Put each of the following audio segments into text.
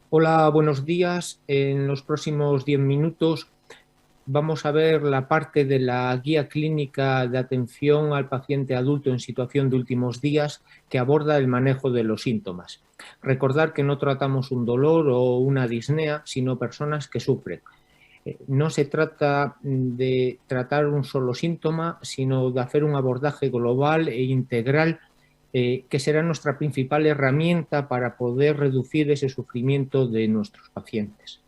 Hola, buenos días. En los próximos 10 minutos vamos a ver la parte de la guía clínica de atención al paciente adulto en situación de últimos días que aborda el manejo de los síntomas. Recordar que no tratamos un dolor o una disnea, sino personas que sufren. No se trata de tratar un solo síntoma, sino de hacer un abordaje global e integral que será nuestra principal herramienta para poder reducir ese sufrimiento de nuestros pacientes.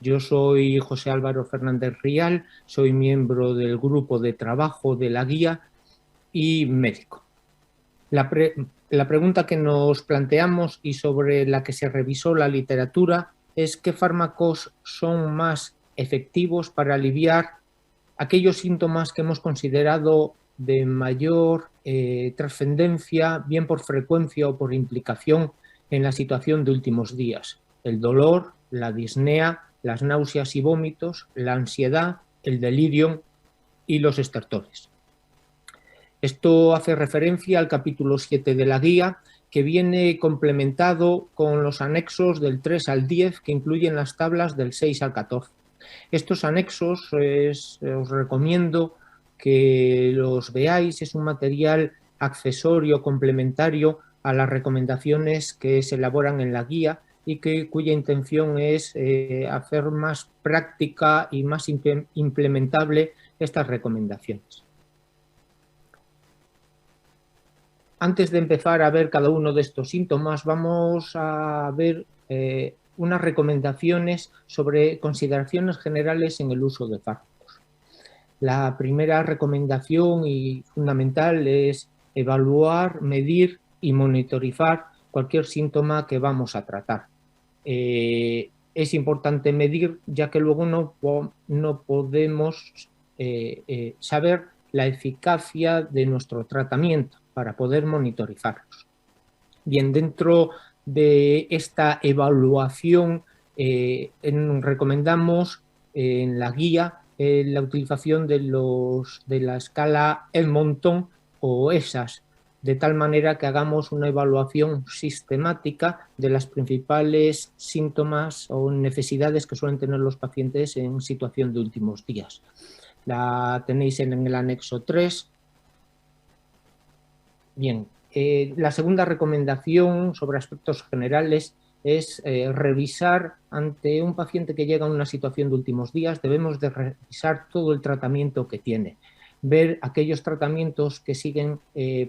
Yo soy José Álvaro Fernández Rial, soy miembro del grupo de trabajo de la guía y médico. La pregunta que nos planteamos y sobre la que se revisó la literatura es qué fármacos son más efectivos para aliviar aquellos síntomas que hemos considerado de mayor trascendencia, bien por frecuencia o por implicación en la situación de últimos días. El dolor, la disnea, las náuseas y vómitos, la ansiedad, el delirio y los estertores. Esto hace referencia al capítulo 7 de la guía, que viene complementado con los anexos del 3 al 10, que incluyen las tablas del 6 al 14. Estos anexos os recomiendo que los veáis, es un material accesorio complementario a las recomendaciones que se elaboran en la guía y cuya intención es hacer más práctica y más implementable estas recomendaciones. Antes de empezar a ver cada uno de estos síntomas, vamos a ver unas recomendaciones sobre consideraciones generales en el uso de fármacos. La primera recomendación y fundamental es evaluar, medir y monitorizar cualquier síntoma que vamos a tratar. Es importante medir, ya que luego no podemos saber la eficacia de nuestro tratamiento para poder monitorizarlos. Bien, dentro de esta evaluación recomendamos en la guía la utilización de la escala Edmonton o ESAS, de tal manera que hagamos una evaluación sistemática de las principales síntomas o necesidades que suelen tener los pacientes en situación de últimos días. La tenéis en el anexo 3. Bien, la segunda recomendación sobre aspectos generales es revisar ante un paciente que llega a una situación de últimos días, debemos de revisar todo el tratamiento que tiene, ver aquellos tratamientos que siguen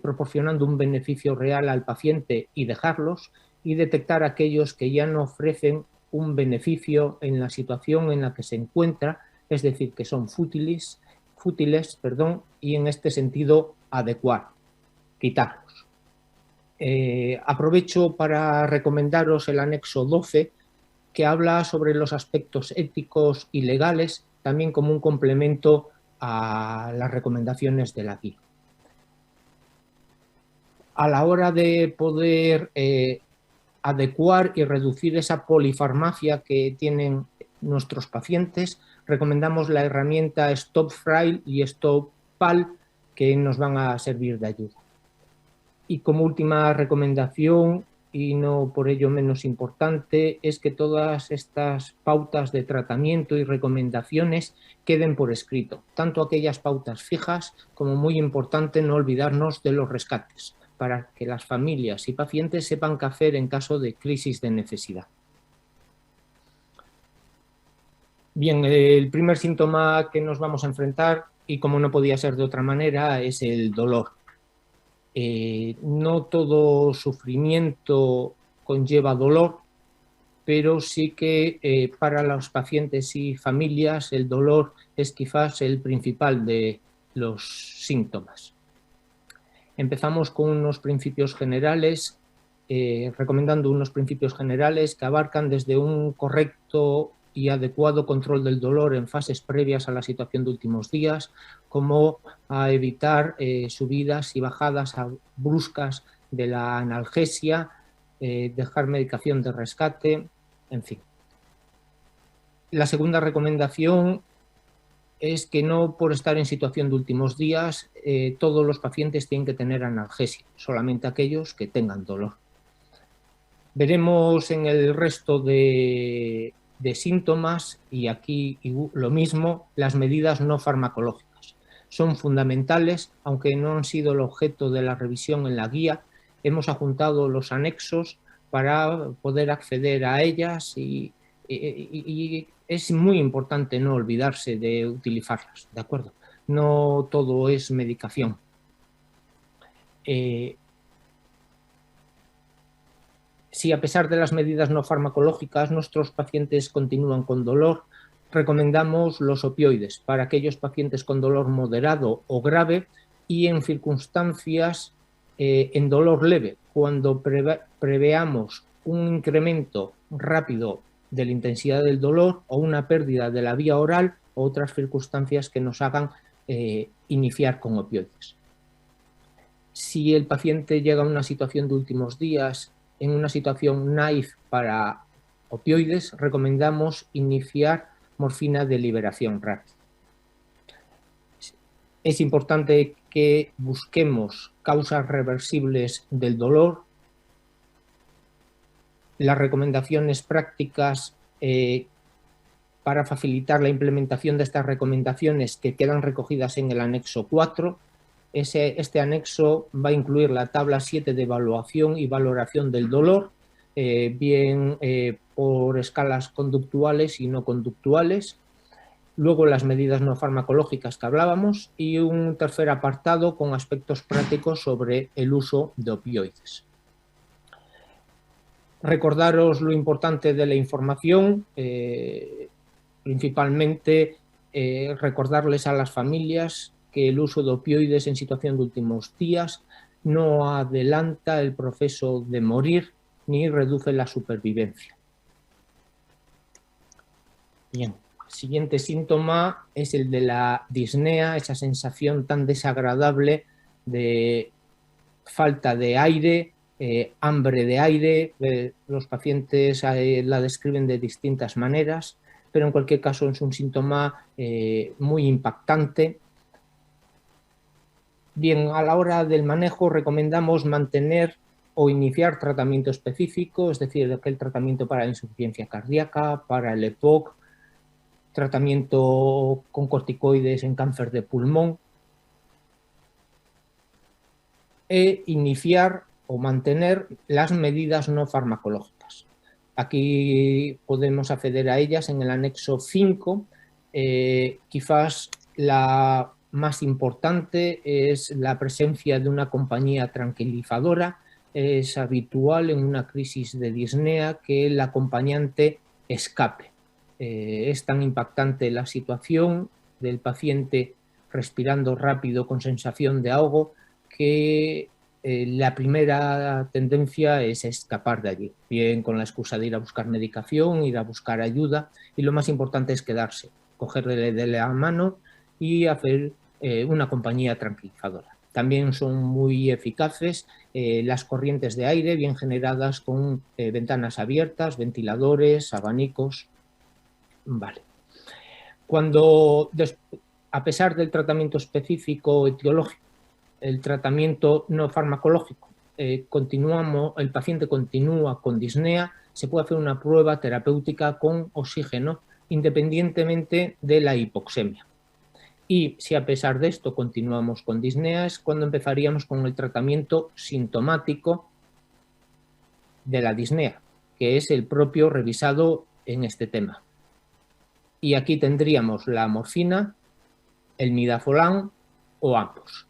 proporcionando un beneficio real al paciente y dejarlos, y detectar aquellos que ya no ofrecen un beneficio en la situación en la que se encuentra, es decir, que son fútiles, y en este sentido adecuar, quitarlos. Aprovecho para recomendaros el anexo 12, que habla sobre los aspectos éticos y legales, también como un complemento a las recomendaciones de la guía. A la hora de poder adecuar y reducir esa polifarmacia que tienen nuestros pacientes, recomendamos la herramienta StopFile y StopPal, que nos van a servir de ayuda. Y como última recomendación, y no por ello menos importante, es que todas estas pautas de tratamiento y recomendaciones queden por escrito, tanto aquellas pautas fijas como, muy importante, no olvidarnos de los rescates, para que las familias y pacientes sepan qué hacer en caso de crisis de necesidad. Bien, el primer síntoma que nos vamos a enfrentar, y como no podía ser de otra manera, es el dolor. No todo sufrimiento conlleva dolor, pero sí que para los pacientes y familias el dolor es quizás el principal de los síntomas. Empezamos con unos principios generales, recomendando unos principios generales que abarcan desde un correcto y adecuado control del dolor en fases previas a la situación de últimos días, como a evitar subidas y bajadas bruscas de la analgesia, dejar medicación de rescate, en fin. La segunda recomendación es que no por estar en situación de últimos días todos los pacientes tienen que tener analgesia, solamente aquellos que tengan dolor. Veremos en el resto de síntomas, y aquí lo mismo, las medidas no farmacológicas. Son fundamentales, aunque no han sido el objeto de la revisión en la guía. Hemos adjuntado los anexos para poder acceder a ellas y es muy importante no olvidarse de utilizarlas, ¿de acuerdo? No todo es medicación. Si a pesar de las medidas no farmacológicas nuestros pacientes continúan con dolor, recomendamos los opioides para aquellos pacientes con dolor moderado o grave y en circunstancias en dolor leve, cuando preveamos un incremento rápido de la intensidad del dolor o una pérdida de la vía oral o otras circunstancias que nos hagan iniciar con opioides. Si el paciente llega a una situación de últimos días, en una situación NAIF para opioides, recomendamos iniciar morfina de liberación rápida. Es importante que busquemos causas reversibles del dolor. Las recomendaciones prácticas para facilitar la implementación de estas recomendaciones que quedan recogidas en el anexo 4. Este anexo va a incluir la tabla 7 de evaluación y valoración del dolor, bien por escalas conductuales y no conductuales. Luego las medidas no farmacológicas que hablábamos y un tercer apartado con aspectos prácticos sobre el uso de opioides. Recordaros lo importante de la información, principalmente recordarles a las familias que el uso de opioides en situación de últimos días no adelanta el proceso de morir ni reduce la supervivencia. Bien, el siguiente síntoma es el de la disnea, esa sensación tan desagradable de falta de aire, hambre de aire. Los pacientes la describen de distintas maneras, pero en cualquier caso es un síntoma muy impactante. Bien, a la hora del manejo recomendamos mantener o iniciar tratamiento específico, es decir, aquel tratamiento para la insuficiencia cardíaca, para el EPOC, tratamiento con corticoides en cáncer de pulmón, e iniciar o mantener las medidas no farmacológicas. Aquí podemos acceder a ellas en el anexo 5. Quizás la más importante es la presencia de una compañía tranquilizadora. Es habitual en una crisis de disnea que el acompañante escape. Es tan impactante la situación del paciente respirando rápido con sensación de ahogo que la primera tendencia es escapar de allí, bien con la excusa de ir a buscar medicación, ir a buscar ayuda, y lo más importante es quedarse, cogerle de la mano y hacer una compañía tranquilizadora. También son muy eficaces las corrientes de aire bien generadas con ventanas abiertas, ventiladores, abanicos. Vale. Cuando, a pesar del tratamiento específico etiológico, el tratamiento no farmacológico, el paciente continúa con disnea, se puede hacer una prueba terapéutica con oxígeno independientemente de la hipoxemia. Y si a pesar de esto continuamos con disnea, es cuando empezaríamos con el tratamiento sintomático de la disnea, que es el propio revisado en este tema. Y aquí tendríamos la morfina, el midazolam o ambos.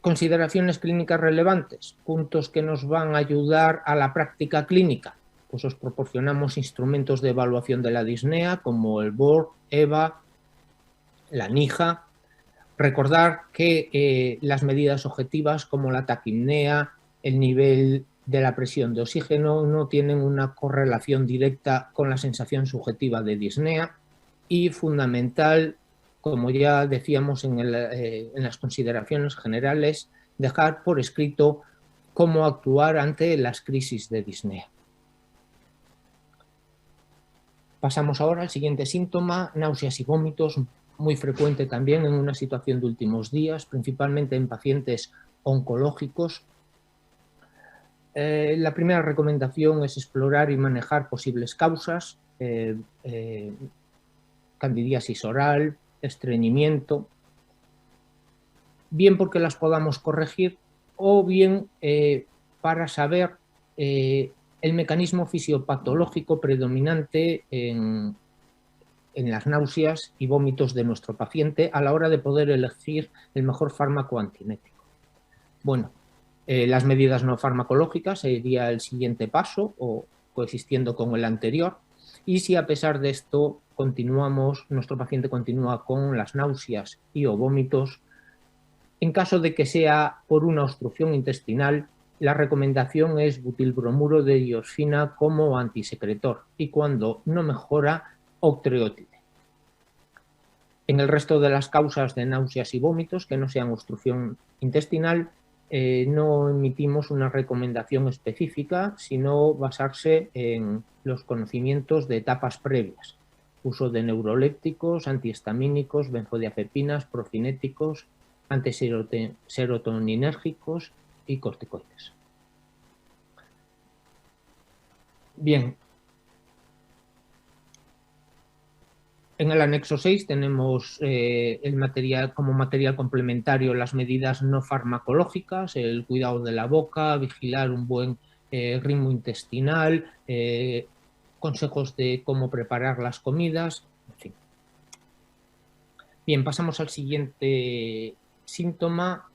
Consideraciones clínicas relevantes, puntos que nos van a ayudar a la práctica clínica. Pues os proporcionamos instrumentos de evaluación de la disnea como el BOR, EVA, la NIJA. Recordar que las medidas objetivas como la taquipnea, el nivel de la presión de oxígeno no tienen una correlación directa con la sensación subjetiva de disnea. Y fundamental, como ya decíamos en las consideraciones generales, dejar por escrito cómo actuar ante las crisis de disnea. Pasamos ahora al siguiente síntoma, náuseas y vómitos, muy frecuente también en una situación de últimos días, principalmente en pacientes oncológicos. La primera recomendación es explorar y manejar posibles causas, candidiasis oral, estreñimiento, bien porque las podamos corregir o bien para saber el mecanismo fisiopatológico predominante en las náuseas y vómitos de nuestro paciente a la hora de poder elegir el mejor fármaco antinético. Bueno, las medidas no farmacológicas sería el siguiente paso o coexistiendo con el anterior, y si a pesar de esto nuestro paciente continúa con las náuseas y o vómitos, en caso de que sea por una obstrucción intestinal, la recomendación es butilbromuro de diosfina como antisecretor y cuando no mejora, octreotide. En el resto de las causas de náuseas y vómitos que no sean obstrucción intestinal, no emitimos una recomendación específica, sino basarse en los conocimientos de etapas previas. Uso de neurolépticos, antihistamínicos, benzodiazepinas, profinéticos, antiserotoninérgicos y corticoides. Bien. En el anexo 6 tenemos como material complementario las medidas no farmacológicas, el cuidado de la boca, vigilar un buen ritmo intestinal, consejos de cómo preparar las comidas, en fin. Bien, pasamos al siguiente síntoma,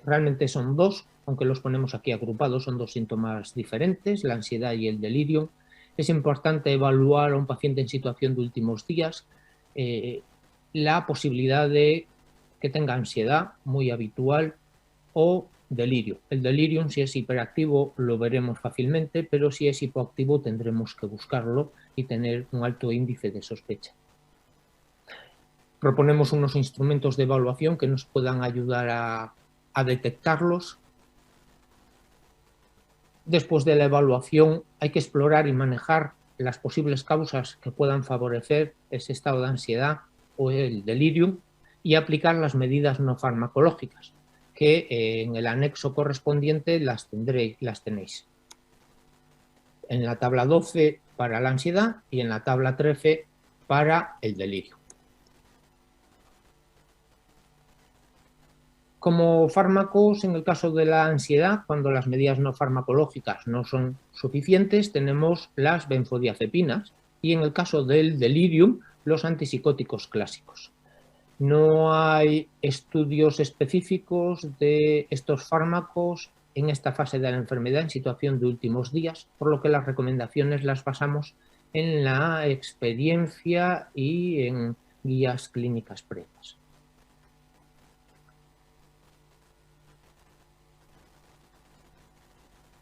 realmente son dos, aunque los ponemos aquí agrupados, son dos síntomas diferentes, la ansiedad y el delirio. Es importante evaluar a un paciente en situación de últimos días la posibilidad de que tenga ansiedad, muy habitual, o delirio. El delirium, si es hiperactivo, lo veremos fácilmente, pero si es hipoactivo tendremos que buscarlo y tener un alto índice de sospecha. Proponemos unos instrumentos de evaluación que nos puedan ayudar a detectarlos. Después de la evaluación hay que explorar y manejar las posibles causas que puedan favorecer ese estado de ansiedad o el delirium y aplicar las medidas no farmacológicas, que en el anexo correspondiente las tenéis. En la tabla 12 para la ansiedad y en la tabla 13 para el delirio. Como fármacos, en el caso de la ansiedad, cuando las medidas no farmacológicas no son suficientes, tenemos las benzodiazepinas y en el caso del delirium, los antipsicóticos clásicos. No hay estudios específicos de estos fármacos en esta fase de la enfermedad en situación de últimos días, por lo que las recomendaciones las basamos en la experiencia y en guías clínicas previas.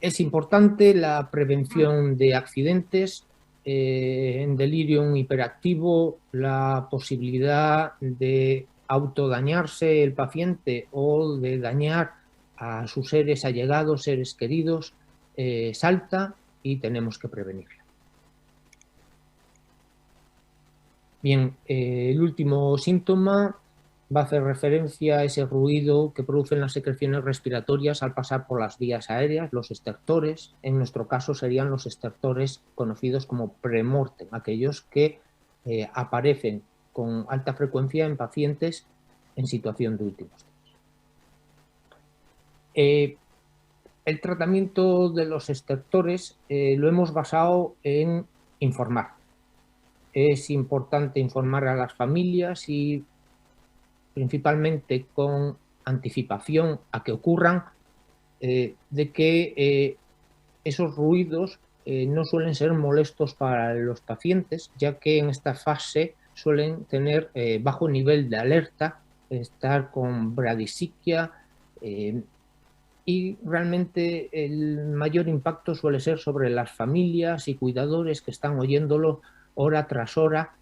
Es importante la prevención de accidentes, en delirium hiperactivo, la posibilidad de autodañarse el paciente o de dañar a sus seres allegados, seres queridos, salta y tenemos que prevenirla. Bien, el último síntoma va a hacer referencia a ese ruido que producen las secreciones respiratorias al pasar por las vías aéreas, los estertores. En nuestro caso serían los estertores conocidos como premortem, aquellos que aparecen con alta frecuencia en pacientes en situación de últimos días. El tratamiento de los estertores lo hemos basado en informar. Es importante informar a las familias y principalmente con anticipación a que ocurran, de que esos ruidos no suelen ser molestos para los pacientes, ya que en esta fase suelen tener bajo nivel de alerta, estar con bradisiquia y realmente el mayor impacto suele ser sobre las familias y cuidadores que están oyéndolo hora tras hora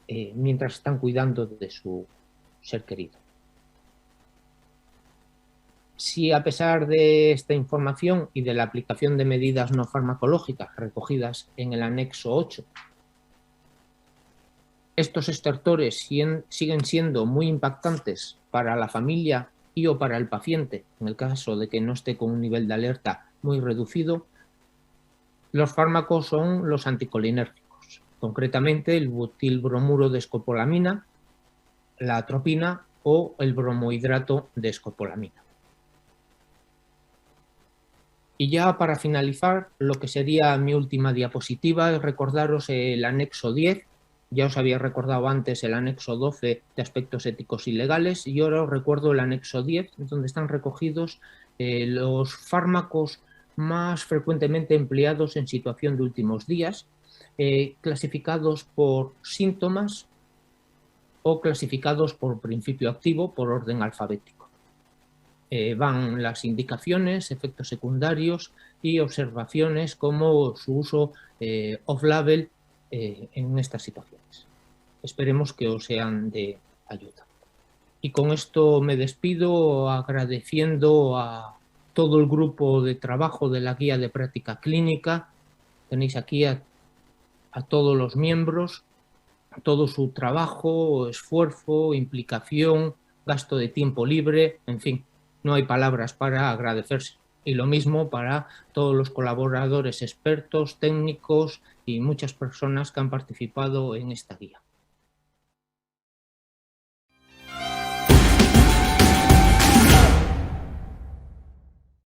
mientras están cuidando de su ser querido. Si a pesar de esta información y de la aplicación de medidas no farmacológicas recogidas en el anexo 8, estos estertores siguen siendo muy impactantes para la familia y o para el paciente, en el caso de que no esté con un nivel de alerta muy reducido, los fármacos son los anticolinérgicos, concretamente el butilbromuro de escopolamina, la atropina o el bromohidrato de escopolamina. Y ya para finalizar, lo que sería mi última diapositiva es recordaros el anexo 10. Ya os había recordado antes el anexo 12 de aspectos éticos y legales y ahora os recuerdo el anexo 10, donde están recogidos los fármacos más frecuentemente empleados en situación de últimos días, clasificados por síntomas o clasificados por principio activo por orden alfabético. Van las indicaciones, efectos secundarios y observaciones como su uso off-label en estas situaciones. Esperemos que os sean de ayuda. Y con esto me despido agradeciendo a todo el grupo de trabajo de la guía de práctica clínica. Tenéis aquí a todos los miembros, todo su trabajo, esfuerzo, implicación, gasto de tiempo libre, en fin, no hay palabras para agradecerse. Y lo mismo para todos los colaboradores expertos, técnicos y muchas personas que han participado en esta guía.